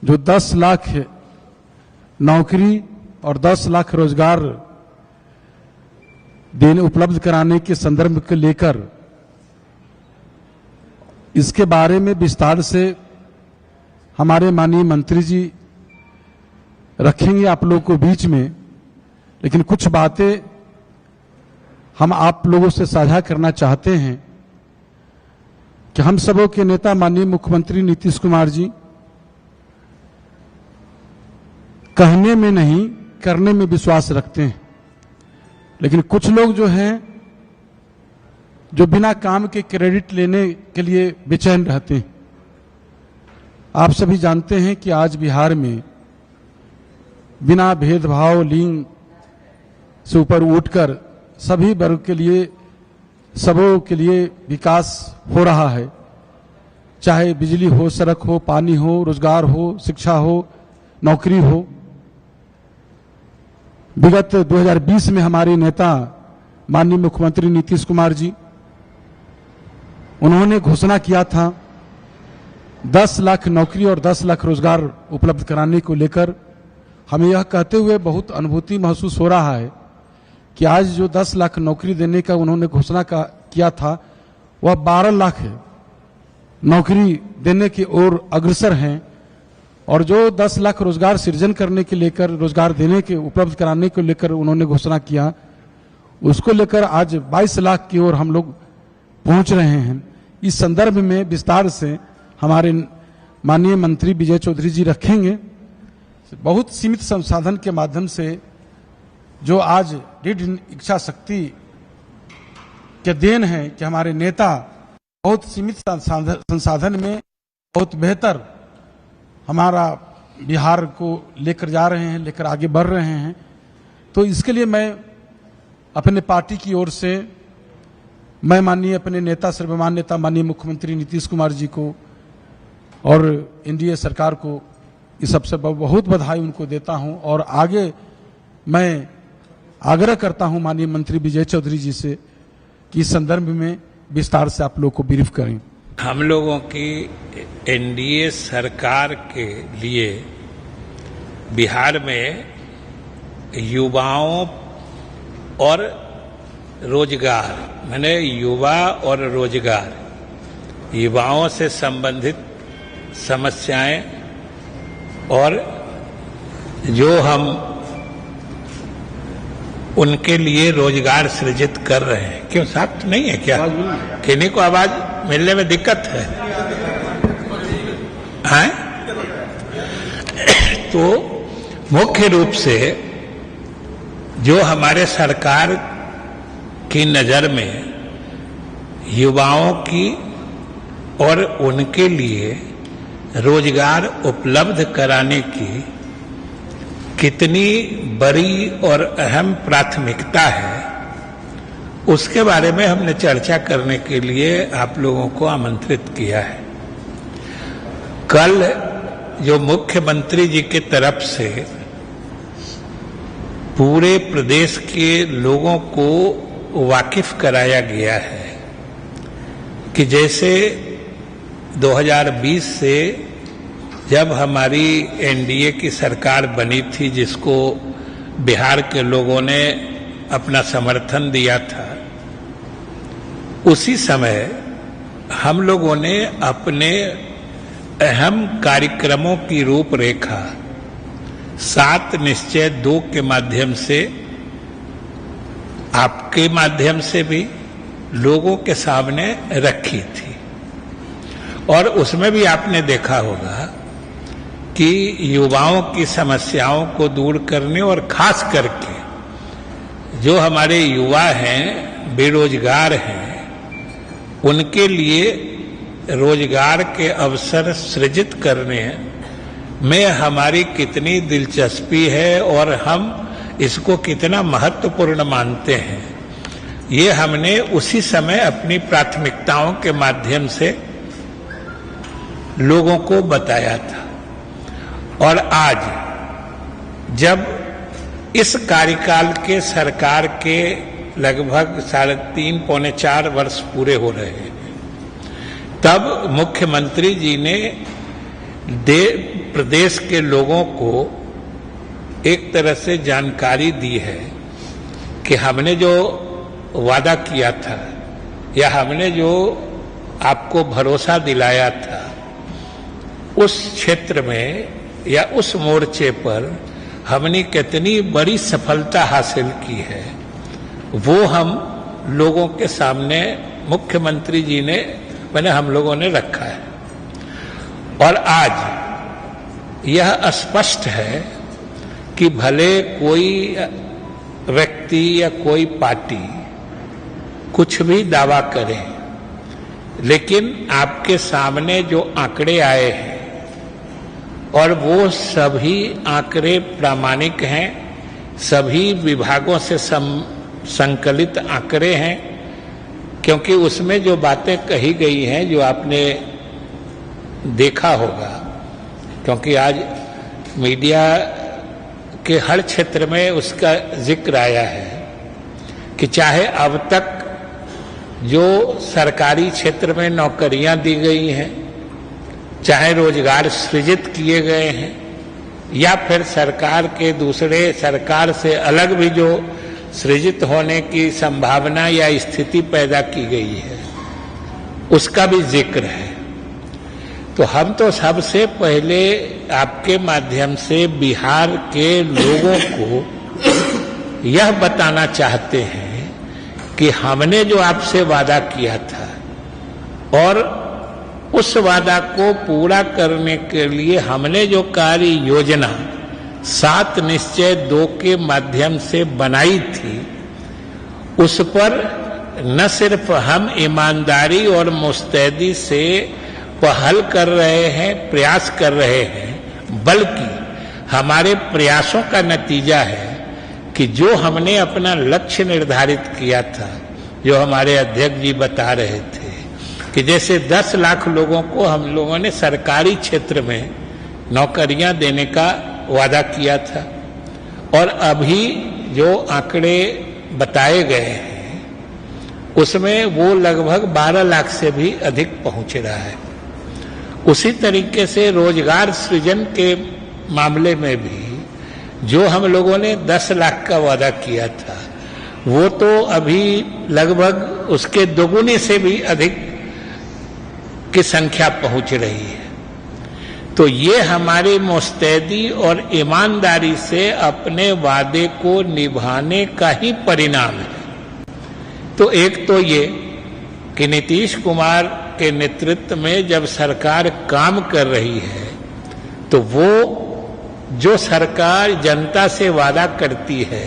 जो 10 लाख नौकरी और 10 लाख रोजगार देने उपलब्ध कराने के संदर्भ को लेकर इसके बारे में विस्तार से हमारे माननीय मंत्री जी रखेंगे आप लोगों को बीच में, लेकिन कुछ बातें हम आप लोगों से साझा करना चाहते हैं कि हम सबों के नेता माननीय मुख्यमंत्री नीतीश कुमार जी कहने में नहीं करने में विश्वास रखते हैं, लेकिन कुछ लोग जो हैं जो बिना काम के क्रेडिट लेने के लिए बेचैन रहते हैं। आप सभी जानते हैं कि आज बिहार में बिना भेदभाव लिंग से ऊपर उठकर सभी वर्ग के लिए सबों के लिए विकास हो रहा है, चाहे बिजली हो, सड़क हो, पानी हो, रोजगार हो, शिक्षा हो, नौकरी हो। विगत 2020 में हमारे नेता माननीय मुख्यमंत्री नीतीश कुमार जी उन्होंने घोषणा किया था 10 लाख नौकरी और 10 लाख रोजगार उपलब्ध कराने को लेकर। हमें यह कहते हुए बहुत अनुभूति महसूस हो रहा है कि आज जो 10 लाख नौकरी देने का उन्होंने घोषणा किया था वह 12 लाख नौकरी देने की ओर अग्रसर हैं, और जो 10 लाख रोजगार सृजन करने के लेकर रोजगार देने के उपलब्ध कराने को लेकर उन्होंने घोषणा किया, उसको लेकर आज 22 लाख की ओर हम लोग पहुंच रहे हैं। इस संदर्भ में विस्तार से हमारे माननीय मंत्री विजय चौधरी जी रखेंगे। बहुत सीमित संसाधन के माध्यम से जो आज दृढ़ इच्छा शक्ति के देन है कि हमारे नेता बहुत सीमित संसाधन में बहुत बेहतर हमारा बिहार को लेकर जा रहे हैं, लेकर आगे बढ़ रहे हैं। तो इसके लिए मैं अपने पार्टी की ओर से मैं माननीय अपने नेता सर्वमान्य नेता माननीय मुख्यमंत्री नीतीश कुमार जी को और एनडीए सरकार को इस सबसे बहुत बधाई उनको देता हूं, और आगे मैं आग्रह करता हूं माननीय मंत्री विजय चौधरी जी से कि इस संदर्भ में विस्तार से आप लोग को ब्रीफ करें। हम लोगों की एनडीए सरकार के लिए बिहार में युवाओं और रोजगार, मैंने युवा और रोजगार, युवाओं से संबंधित समस्याएं और जो हम उनके लिए रोजगार सृजित कर रहे हैं। क्यों साफ नहीं है क्या? किन्हीं को आवाज मिलने में दिक्कत है? हैं? तो मुख्य रूप से जो हमारे सरकार की नजर में युवाओं की और उनके लिए रोजगार उपलब्ध कराने की कितनी बड़ी और अहम प्राथमिकता है, उसके बारे में हमने चर्चा करने के लिए आप लोगों को आमंत्रित किया है। कल जो मुख्यमंत्री जी की तरफ से पूरे प्रदेश के लोगों को वाकिफ कराया गया है कि जैसे 2020 से जब हमारी एनडीए की सरकार बनी थी, जिसको बिहार के लोगों ने अपना समर्थन दिया था, उसी समय हम लोगों ने अपने अहम कार्यक्रमों की रूपरेखा 7 निश्चय 2 के माध्यम से, आपके माध्यम से भी लोगों के सामने रखी थी। और उसमें भी आपने देखा होगा कि युवाओं की समस्याओं को दूर करने और खास करके जो हमारे युवा हैं, बेरोजगार हैं, उनके लिए रोजगार के अवसर सृजित करने में हमारी कितनी दिलचस्पी है और हम इसको कितना महत्वपूर्ण मानते हैं, ये हमने उसी समय अपनी प्राथमिकताओं के माध्यम से लोगों को बताया था। और आज जब इस कार्यकाल के सरकार के लगभग 3.5 पौने 4 वर्ष पूरे हो रहे हैं, तब मुख्यमंत्री जी ने प्रदेश के लोगों को एक तरह से जानकारी दी है कि हमने जो वादा किया था या हमने जो आपको भरोसा दिलाया था, उस क्षेत्र में या उस मोर्चे पर हमने कितनी बड़ी सफलता हासिल की है, वो हम लोगों के सामने मुख्यमंत्री जी ने हम लोगों ने रखा है। और आज यह स्पष्ट है कि भले कोई व्यक्ति या कोई पार्टी कुछ भी दावा करे, लेकिन आपके सामने जो आंकड़े आए हैं और वो सभी आंकड़े प्रामाणिक हैं, सभी विभागों से संकलित आंकड़े हैं, क्योंकि उसमें जो बातें कही गई हैं जो आपने देखा होगा, क्योंकि आज मीडिया के हर क्षेत्र में उसका जिक्र आया है कि चाहे अब तक जो सरकारी क्षेत्र में नौकरियां दी गई हैं, चाहे रोजगार सृजित किए गए हैं, या फिर सरकार के दूसरे सरकार से अलग भी जो सृजित होने की संभावना या स्थिति पैदा की गई है, उसका भी जिक्र है। तो हम तो सबसे पहले आपके माध्यम से बिहार के लोगों को यह बताना चाहते हैं कि हमने जो आपसे वादा किया था और उस वादा को पूरा करने के लिए हमने जो कार्य योजना 7 निश्चय 2 के माध्यम से बनाई थी, उस पर न सिर्फ हम ईमानदारी और मुस्तैदी से पहल कर रहे हैं, प्रयास कर रहे हैं, बल्कि हमारे प्रयासों का नतीजा है कि जो हमने अपना लक्ष्य निर्धारित किया था, जो हमारे अध्यक्ष जी बता रहे थे कि जैसे 10 लाख लोगों को हम लोगों ने सरकारी क्षेत्र में नौकरियां देने का वादा किया था, और अभी जो आंकड़े बताए गए हैं उसमें वो लगभग 12 लाख से भी अधिक पहुंच रहा है। उसी तरीके से रोजगार सृजन के मामले में भी जो हम लोगों ने 10 लाख का वादा किया था, वो तो अभी लगभग उसके दोगुने से भी अधिक की संख्या पहुंच रही है। तो ये हमारी मुस्तैदी और ईमानदारी से अपने वादे को निभाने का ही परिणाम है। तो एक तो ये कि नीतीश कुमार के नेतृत्व में जब सरकार काम कर रही है, तो वो जो सरकार जनता से वादा करती है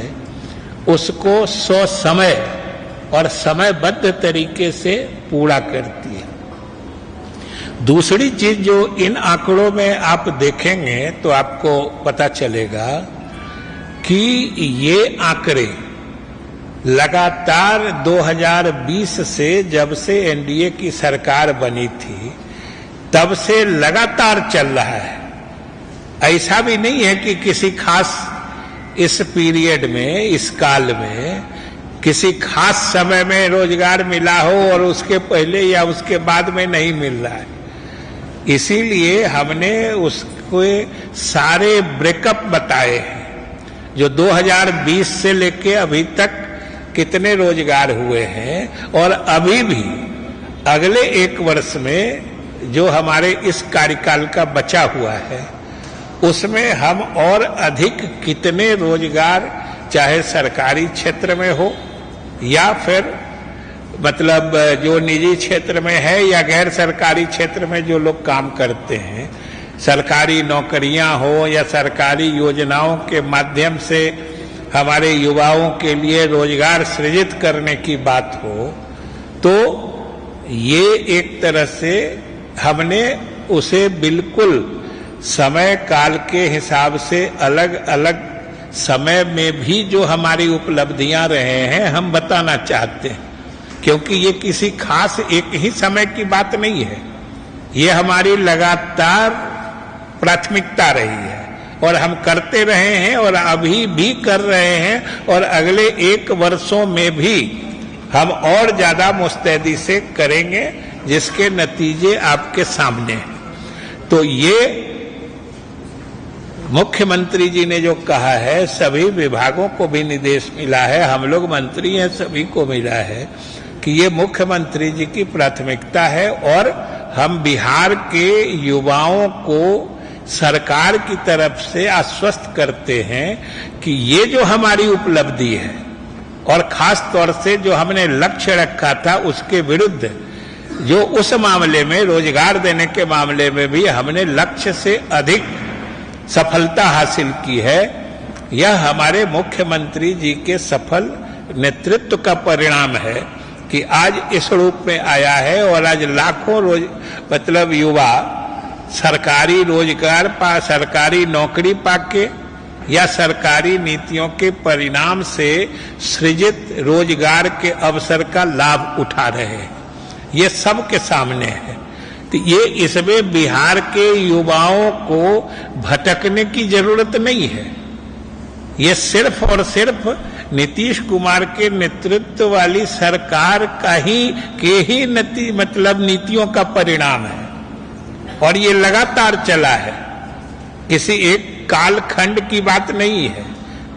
उसको समय और समयबद्ध तरीके से पूरा करती है। दूसरी चीज जो इन आंकड़ों में आप देखेंगे तो आपको पता चलेगा कि ये आंकड़े लगातार 2020 से, जब से एनडीए की सरकार बनी थी, तब से लगातार चल रहा है। ऐसा भी नहीं है कि किसी खास इस पीरियड में, इस काल में किसी खास समय में रोजगार मिला हो और उसके पहले या उसके बाद में नहीं मिल रहा है। इसीलिए हमने उसको सारे ब्रेकअप बताए हैं, जो 2020 से लेके अभी तक कितने रोजगार हुए हैं, और अभी भी अगले 1 वर्ष में जो हमारे इस कार्यकाल का बचा हुआ है, उसमें हम और अधिक कितने रोजगार, चाहे सरकारी क्षेत्र में हो या फिर मतलब जो निजी क्षेत्र में है या गैर सरकारी क्षेत्र में जो लोग काम करते हैं, सरकारी नौकरियां हो या सरकारी योजनाओं के माध्यम से हमारे युवाओं के लिए रोजगार सृजित करने की बात हो, तो ये एक तरह से हमने उसे बिल्कुल समय काल के हिसाब से अलग अलग समय में भी जो हमारी उपलब्धियां रहे हैं हम बताना चाहते हैं, क्योंकि ये किसी खास एक ही समय की बात नहीं है। ये हमारी लगातार प्राथमिकता रही है और हम करते रहे हैं और अभी भी कर रहे हैं, और अगले 1 वर्षों में भी हम और ज्यादा मुस्तैदी से करेंगे, जिसके नतीजे आपके सामने हैं। तो ये मुख्यमंत्री जी ने जो कहा है, सभी विभागों को भी निर्देश मिला है, हम लोग मंत्री हैं सभी को मिला है कि ये मुख्यमंत्री जी की प्राथमिकता है और हम बिहार के युवाओं को सरकार की तरफ से आश्वस्त करते हैं कि ये जो हमारी उपलब्धि है और खास तौर से जो हमने लक्ष्य रखा था उसके विरुद्ध जो उस मामले में रोजगार देने के मामले में भी हमने लक्ष्य से अधिक सफलता हासिल की है। यह हमारे मुख्यमंत्री जी के सफल नेतृत्व का परिणाम है कि आज इस रूप में आया है और आज लाखों युवा सरकारी रोजगार सरकारी नौकरी पाके या सरकारी नीतियों के परिणाम से सृजित रोजगार के अवसर का लाभ उठा रहे हैं। ये सबके सामने है। तो ये इसमें बिहार के युवाओं को भटकने की जरूरत नहीं है। ये सिर्फ और सिर्फ नीतीश कुमार के नेतृत्व वाली सरकार का ही नीतियों का परिणाम है और ये लगातार चला है, किसी एक कालखंड की बात नहीं है।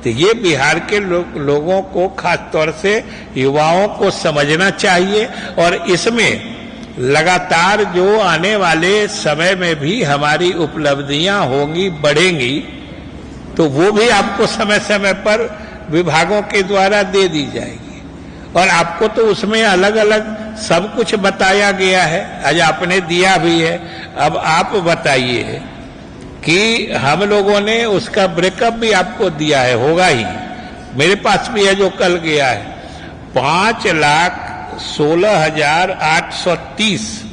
तो ये बिहार के लोगों को खास तौर से युवाओं को समझना चाहिए और इसमें लगातार जो आने वाले समय में भी हमारी उपलब्धियां होंगी, बढ़ेंगी, तो वो भी आपको समय समय पर विभागों के द्वारा दे दी जाएगी और आपको तो उसमें अलग अलग सब कुछ बताया गया है। आज आपने दिया भी है, अब आप बताइए कि हम लोगों ने उसका ब्रेकअप भी आपको दिया है, होगा ही, मेरे पास भी है जो कल गया है। 5,16,830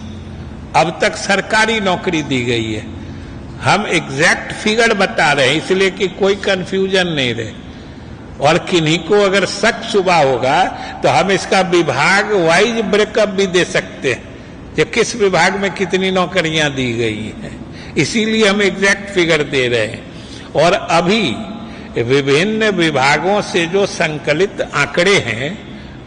अब तक सरकारी नौकरी दी गई है। हम एग्जैक्ट फिगर बता रहे हैं इसलिए कि कोई कंफ्यूजन नहीं रहे और किन्हीं को अगर शक सुबह होगा तो हम इसका विभाग वाइज ब्रेकअप भी दे सकते हैं कि किस विभाग में कितनी नौकरियां दी गई हैं। इसीलिए हम एग्जैक्ट फिगर दे रहे हैं और अभी विभिन्न विभागों से जो संकलित आंकड़े हैं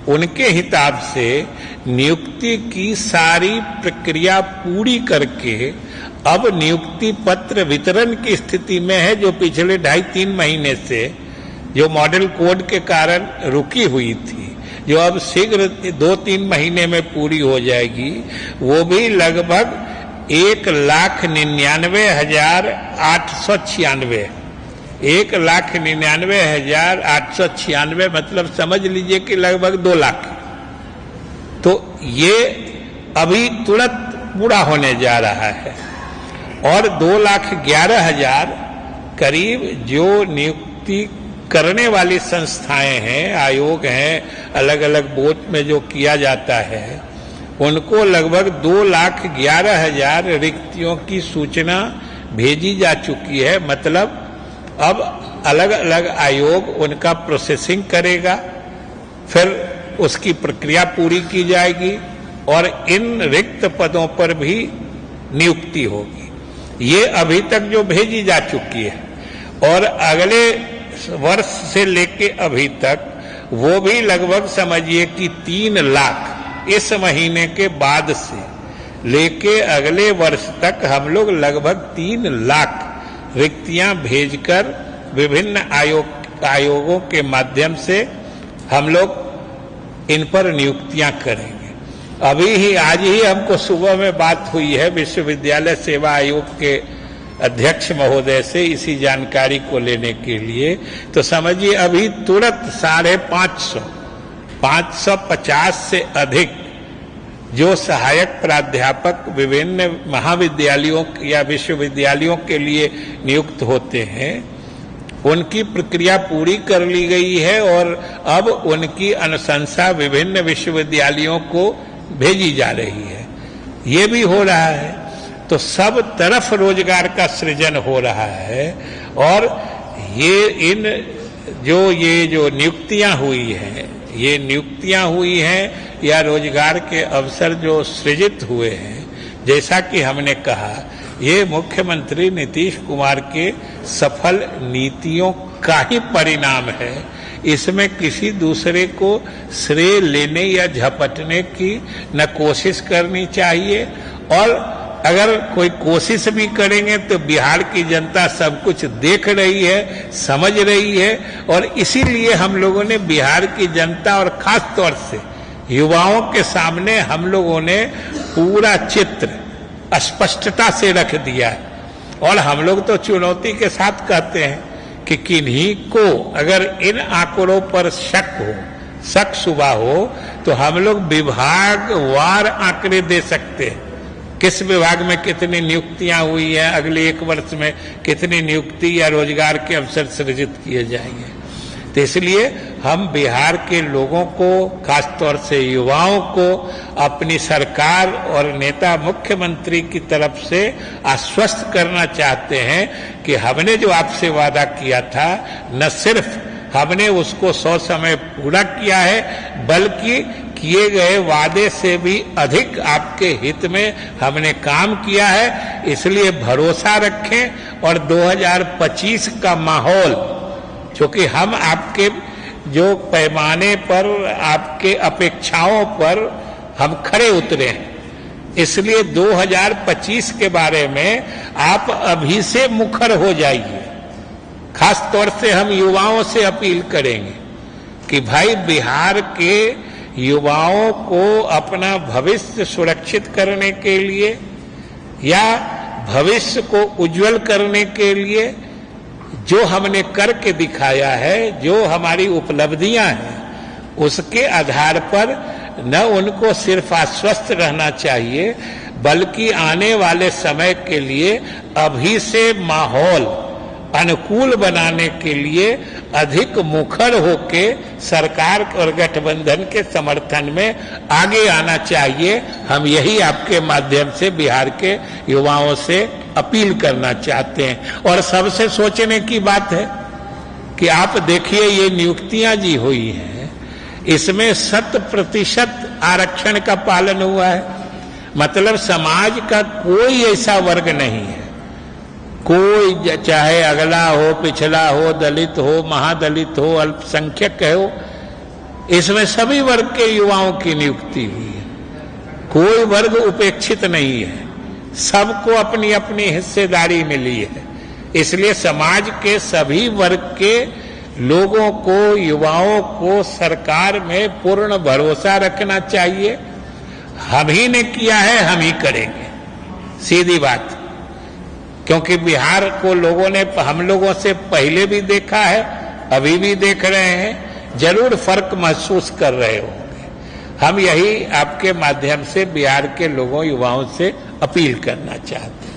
उनके हिसाब से नियुक्ति की सारी प्रक्रिया पूरी करके अब नियुक्ति पत्र वितरण की स्थिति में है, जो पिछले 2.5-3 महीने से जो मॉडल कोड के कारण रुकी हुई थी, जो अब शीघ्र 2-3 महीने में पूरी हो जाएगी। वो भी लगभग 1,99,896 1,99,896 मतलब समझ लीजिए कि लगभग 2 लाख। तो ये अभी तुरंत पूरा होने जा रहा है और 2,11,000 करीब जो नियुक्ति करने वाली संस्थाएं हैं, आयोग हैं, अलग अलग बोर्ड में जो किया जाता है, उनको लगभग 2,11,000 रिक्तियों की सूचना भेजी जा चुकी है। मतलब अब अलग अलग आयोग उनका प्रोसेसिंग करेगा, फिर उसकी प्रक्रिया पूरी की जाएगी और इन रिक्त पदों पर भी नियुक्ति होगी। ये अभी तक जो भेजी जा चुकी है और अगले वर्ष से लेके अभी तक वो भी लगभग समझिए कि 3 लाख इस महीने के बाद से लेके अगले वर्ष तक हम लोग लगभग 3 लाख रिक्तियां भेजकर विभिन्न आयोगों के माध्यम से हम लोग इन पर नियुक्तियां करेंगे। अभी ही आज ही हमको सुबह में बात हुई है विश्वविद्यालय सेवा आयोग के अध्यक्ष महोदय से इसी जानकारी को लेने के लिए। तो समझिए अभी तुरंत 550 से अधिक जो सहायक प्राध्यापक विभिन्न महाविद्यालयों या विश्वविद्यालयों के लिए नियुक्त होते हैं, उनकी प्रक्रिया पूरी कर ली गई है और अब उनकी अनुशंसा विभिन्न विश्वविद्यालयों को भेजी जा रही है। ये भी हो रहा है, तो सब तरफ रोजगार का सृजन हो रहा है और ये जो नियुक्तियां हुई हैं या रोजगार के अवसर जो सृजित हुए हैं, जैसा कि हमने कहा, ये मुख्यमंत्री नीतीश कुमार के सफल नीतियों का ही परिणाम है। इसमें किसी दूसरे को श्रेय लेने या झपटने की न कोशिश करनी चाहिए और अगर कोई कोशिश भी करेंगे तो बिहार की जनता सब कुछ देख रही है, समझ रही है, और इसीलिए हम लोगों ने बिहार की जनता और खास तौर से युवाओं के सामने हम लोगों ने पूरा चित्र स्पष्टता से रख दिया है। और हम लोग तो चुनौती के साथ कहते हैं कि किन्हीं को अगर इन आंकड़ों पर शक शुबा हो तो हम लोग विभागवार आंकड़े दे सकते हैं, किस विभाग में कितनी नियुक्तियां हुई हैं, अगले 1 वर्ष में कितनी नियुक्ति या रोजगार के अवसर सृजित किए जाएंगे। तो इसलिए हम बिहार के लोगों को, खासतौर से युवाओं को, अपनी सरकार और नेता मुख्यमंत्री की तरफ से आश्वस्त करना चाहते हैं कि हमने जो आपसे वादा किया था, न सिर्फ हमने उसको 100 समय पूरा किया है, बल्कि किए गए वादे से भी अधिक आपके हित में हमने काम किया है। इसलिए भरोसा रखें और 2025 का माहौल, क्योंकि हम आपके जो पैमाने पर, आपके अपेक्षाओं पर हम खरे उतरे हैं, इसलिए 2025 के बारे में आप अभी से मुखर हो जाइए। खास तौर से हम युवाओं से अपील करेंगे कि भाई बिहार के युवाओं को अपना भविष्य सुरक्षित करने के लिए या भविष्य को उज्जवल करने के लिए जो हमने करके दिखाया है, जो हमारी उपलब्धियां हैं, उसके आधार पर न उनको सिर्फ आश्वस्त रहना चाहिए, बल्कि आने वाले समय के लिए अभी से माहौल अनुकूल बनाने के लिए अधिक मुखर होके सरकार और गठबंधन के समर्थन में आगे आना चाहिए। हम यही आपके माध्यम से बिहार के युवाओं से अपील करना चाहते हैं। और सबसे सोचने की बात है कि आप देखिए, ये नियुक्तियां जी हुई हैं, इसमें 100% आरक्षण का पालन हुआ है। मतलब समाज का कोई ऐसा वर्ग नहीं है, कोई चाहे अगला हो, पिछड़ा हो, दलित हो, महादलित हो, अल्पसंख्यक हो, इसमें सभी वर्ग के युवाओं की नियुक्ति हुई है। कोई वर्ग उपेक्षित नहीं है, सबको अपनी अपनी हिस्सेदारी मिली है। इसलिए समाज के सभी वर्ग के लोगों को, युवाओं को सरकार में पूर्ण भरोसा रखना चाहिए। हम ही ने किया है, हम ही करेंगे, सीधी बात। क्योंकि बिहार को लोगों ने हम लोगों से पहले भी देखा है, अभी भी देख रहे हैं, जरूर फर्क महसूस कर रहे होंगे। हम यही आपके माध्यम से बिहार के लोगों, युवाओं से अपील करना चाहते हैं।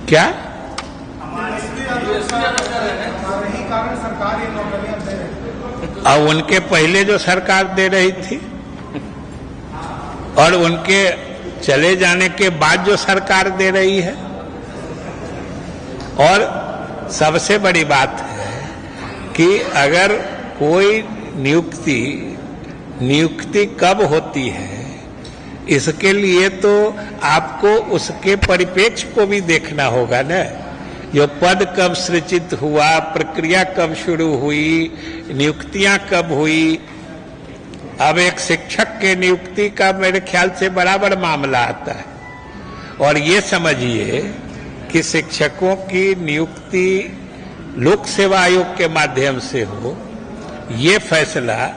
क्या कारण सरकार ये नौकरियां दे रही, और उनके पहले जो सरकार दे रही थी और उनके चले जाने के बाद जो सरकार दे रही है। और सबसे बड़ी बात है कि अगर कोई नियुक्ति कब होती है, इसके लिए तो आपको उसके परिप्रेक्ष्य को भी देखना होगा ना। जो पद कब सृजित हुआ, प्रक्रिया कब शुरू हुई, नियुक्तियां कब हुई। अब एक शिक्षक के नियुक्ति का मेरे ख्याल से बराबर मामला आता है, और ये समझिए कि शिक्षकों की नियुक्ति लोक सेवा आयोग के माध्यम से हो। ये फैसला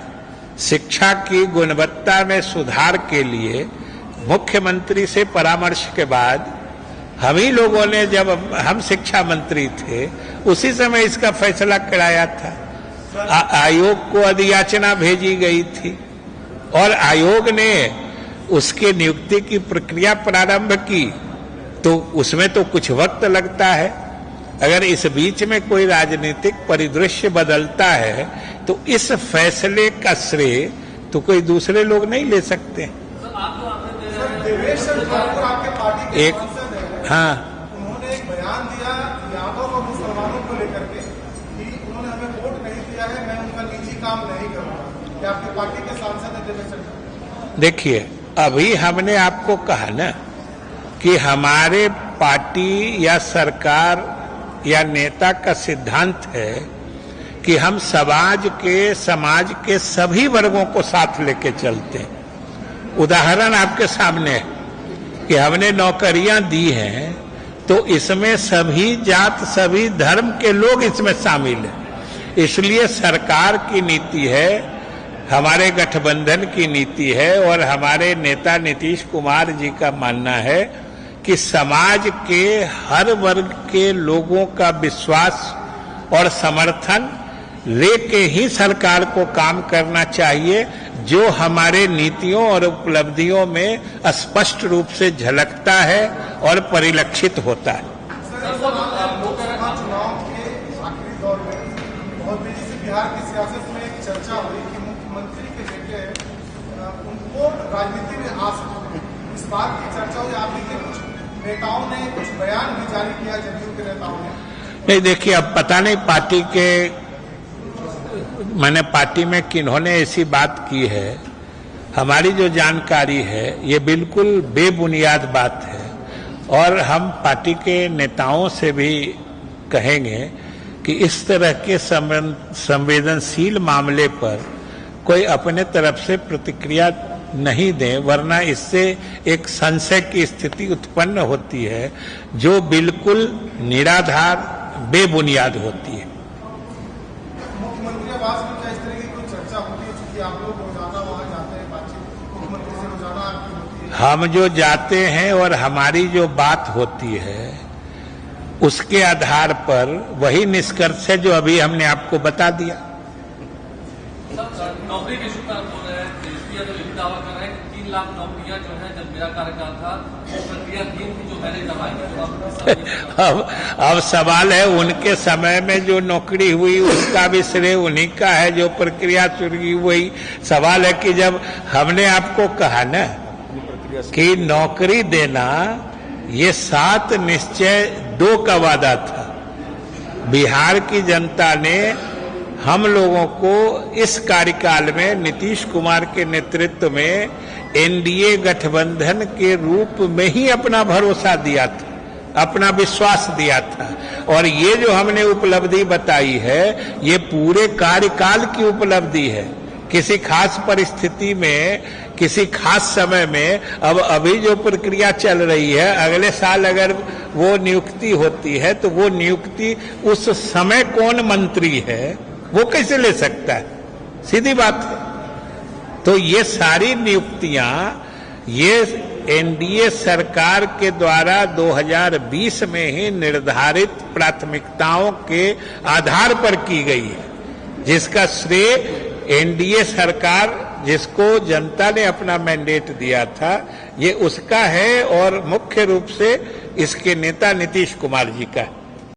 शिक्षा की गुणवत्ता में सुधार के लिए मुख्यमंत्री से परामर्श के बाद हम ही लोगों ने, जब हम शिक्षा मंत्री थे, उसी समय इसका फैसला कराया था। आयोग को अधियाचना भेजी गई थी और आयोग ने उसके नियुक्ति की प्रक्रिया प्रारंभ की। तो उसमें तो कुछ वक्त लगता है। अगर इस बीच में कोई राजनीतिक परिदृश्य बदलता है तो इस फैसले का श्रेय तो कोई दूसरे लोग नहीं ले सकते। एक हाँ, उन्होंने एक बयान दिया यादव और मुसलमानों को लेकर के कि उन्होंने हमें वोट नहीं दिया है, मैं उनका निजी काम नहीं करूंगा। क्या आपकी पार्टी के सांसद है देवेश? देखिए, अभी हमने आपको कहा ना कि हमारे पार्टी या सरकार या नेता का सिद्धांत है कि हम समाज के सभी वर्गों को साथ लेके चलते हैं। उदाहरण आपके सामने है कि हमने नौकरियां दी हैं तो इसमें सभी जात सभी धर्म के लोग इसमें शामिल हैं। इसलिए सरकार की नीति है, हमारे गठबंधन की नीति है और हमारे नेता नीतीश कुमार जी का मानना है कि समाज के हर वर्ग के लोगों का विश्वास और समर्थन लेके ही सरकार को काम करना चाहिए, जो हमारे नीतियों और उपलब्धियों में स्पष्ट रूप से झलकता है और परिलक्षित होता है। लोकसभा चुनाव के आखिरी दौर में बहुत तेजी से बिहार की सियासत में एक चर्चा हुई कि मुख्यमंत्री के बेटे उनको राजनीति में आ सकते हैं। इस बात की चर्चा हुई। आप देखिए कुछ नेताओं ने कुछ बयान भी जारी किया, जदयू के नेताओं ने। नहीं, देखिए अब पता नहीं पार्टी में किन्होंने ऐसी बात की है। हमारी जो जानकारी है ये बिल्कुल बेबुनियाद बात है और हम पार्टी के नेताओं से भी कहेंगे कि इस तरह के संवेदनशील मामले पर कोई अपने तरफ से प्रतिक्रिया नहीं दें, वरना इससे एक संशय की स्थिति उत्पन्न होती है जो बिल्कुल निराधार बेबुनियाद होती है। मुख्यमंत्री आवास में क्या इस तरह की कोई चर्चा होती है? क्योंकि आप लोग रोजाना वहां जाते हैं, बातचीत मुख्यमंत्री से रोजाना आपकी होती है। हम जो जाते हैं और हमारी जो बात होती है उसके आधार पर वही निष्कर्ष है जो अभी हमने आपको बता दिया। नौकरी के इशू पर बोल रहे हैं, तेजस्वी यादव यही दावा कर रहे हैं कि 3 लाख नौकरियां जो है जब मेरा कार्यकाल था वो प्रक्रिया 3 थी जो मैंने दबाई। अब सवाल है उनके समय में जो नौकरी हुई उसका भी श्रेय उन्हीं का है, जो प्रक्रिया शुरू हुई। सवाल है कि जब हमने आपको कहा ना कि नौकरी देना ये 7 निश्चय 2 का वादा था, बिहार की जनता ने हम लोगों को इस कार्यकाल में नीतीश कुमार के नेतृत्व में एनडीए गठबंधन के रूप में ही अपना भरोसा दिया था, अपना विश्वास दिया था। और ये जो हमने उपलब्धि बताई है ये पूरे कार्यकाल की उपलब्धि है। किसी खास परिस्थिति में, किसी खास समय में, अब अभी जो प्रक्रिया चल रही है, अगले साल अगर वो नियुक्ति होती है तो वो नियुक्ति उस समय कौन मंत्री है वो कैसे ले सकता है? सीधी बात है। तो ये सारी नियुक्तियां ये एनडीए सरकार के द्वारा 2020 में ही निर्धारित प्राथमिकताओं के आधार पर की गई है, जिसका श्रेय एनडीए सरकार, जिसको जनता ने अपना मैंडेट दिया था, ये उसका है और मुख्य रूप से इसके नेता नीतीश कुमार जी का है।